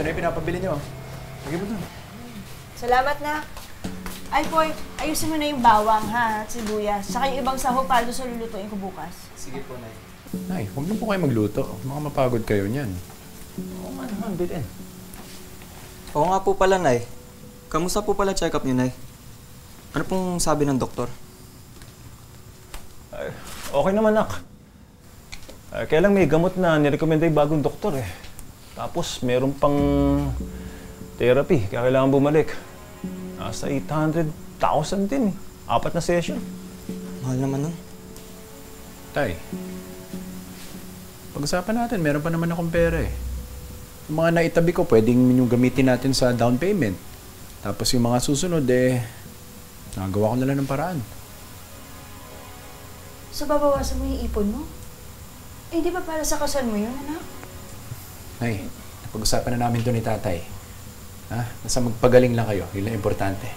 na yung pinapabili niyo. Lagay mo dun. Salamat na. Ay, Poy, ayusin mo na yung bawang, ha? At sibuyas. Saka yung ibang saho para doon sa lulutuin ko bukas. Sige po, Nay. Nay, huwag na po kayo magluto. Baka mapagod kayo niyan. Oo nga naman, bilhin. Oo nga po pala, Nay. Kamusta po pala check-up niyo, Nay? Ano pong sabi ng doktor? Ay, okay naman, nak. Kaya lang may gamot na nirekomenda yung bagong doktor eh. Tapos meron pang therapy, kaya kailangan bumalik. Nasa 800,000 din eh. 4 na session. Mahal naman nun. Tay, pag-usapan natin. Meron pa naman akong pera eh. Yung mga naitabi ko, pwedeng yung gamitin natin sa down payment. Tapos yung mga susunod eh, nagawa ko na lang ng paraan. So, babawasan mo yung ipon mo? Eh, di ba para sa kasal mo yun, anak? Nay, napag-usapan na namin to ni tatay. Ha? Basta magpagaling lang kayo. Yun lang importante.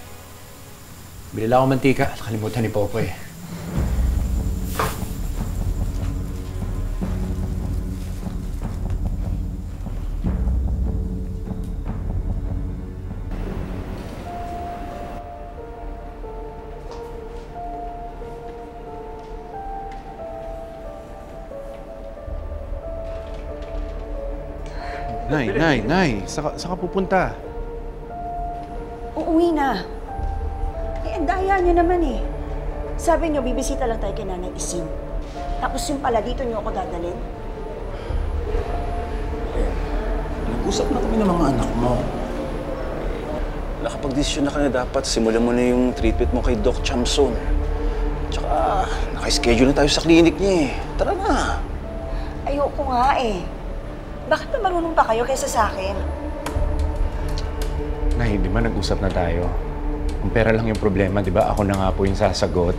Bili lang ako mantika. Nakalimutan ni Popoy. Nay. Saka pupunta. Uuwi na. Eh, ang daya niyo naman eh. Sabi niyo, bibisita lang tayo kay Nanay Isin. Tapos yung pala, dito niyo ako dadalhin. Nag-usap na kami ng mga anak mo. Nakapag-desisyon na ka na dapat. Simulan mo na yung treatment mo kay Doc Chamson. Tsaka, naka-schedule na tayo sa klinik niya eh. Tara na. Ayoko nga eh. Bakit ba marunong pa kayo kaysa sa akin? Nay, di ba nag-usap na tayo? Ang pera lang yung problema, di ba? Ako na nga po yung sasagot.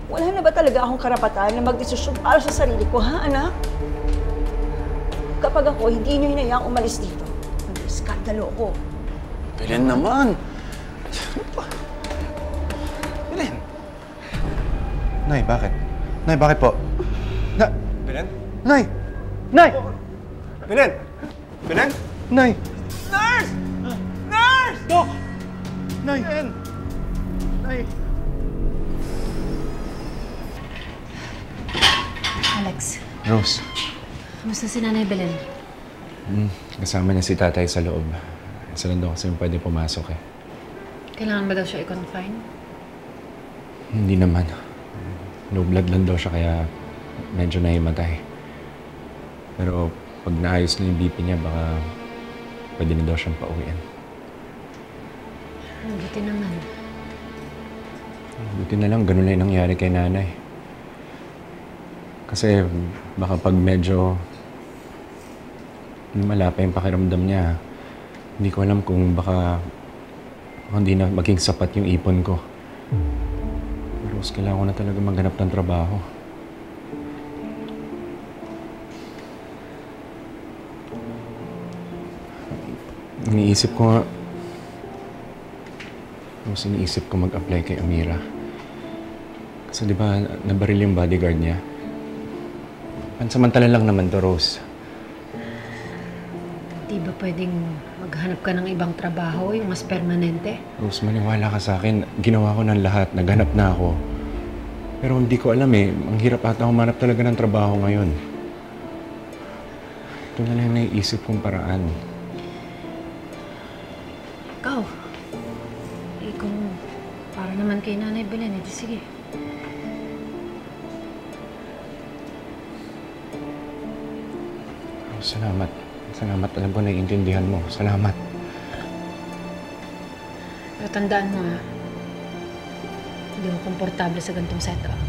Wala na ba talaga akong karapatan na magdesisyon para sa sarili ko, ha, anak? Kapag ako, hindi niyo hinayaang umalis dito. Mag-iskandalo ko. Belen naman. Belen. Nay, bakit? Nay, bakit po? Belen? Nay! Nay! Belen! Belen! Nay! Nurse! Nurse! Doc! Nay! Belen! Nay! Alex, Rose, kamusta si Nanay Belen? kasama niya si tatay sa loob. Isa lang daw kasi yung pwede pumasok eh. Kailangan ba daw siya i-confine? Hindi naman. Low blood lang daw siya kaya medyo nahimatay. Pero pag naayos na yung BP niya, baka pwede na daw siyang pauwiin. Buti naman. Buti na lang, ganun lang yung nangyari kay nanay. Kasi baka pag medyo lumala pa yung pakiramdam niya, hindi ko alam kung baka hindi na maging sapat yung ipon ko. Pero kailangan ko na talaga maghanap ng trabaho. Iniisip ko mag-apply kay Amira. Kasi di ba nabaril yung bodyguard niya? Pansamantala lang naman to, Rose. Di ba pwedeng maghanap ka ng ibang trabaho, yung mas permanente? Rose, maniwala ka sa akin. Ginawa ko ng lahat. Naghanap na ako. Pero hindi ko alam eh. Ang hirap ata humanap talaga ng trabaho ngayon. Ito na lang naiisip kong paraan. Ikaw, kung para naman kay Nanay Belen, edi sige. Oh, salamat. Salamat. Alam ko naiintindihan mo. Salamat. Pero tandaan mo, ha? Hindi ako komportable sa ganitong setup.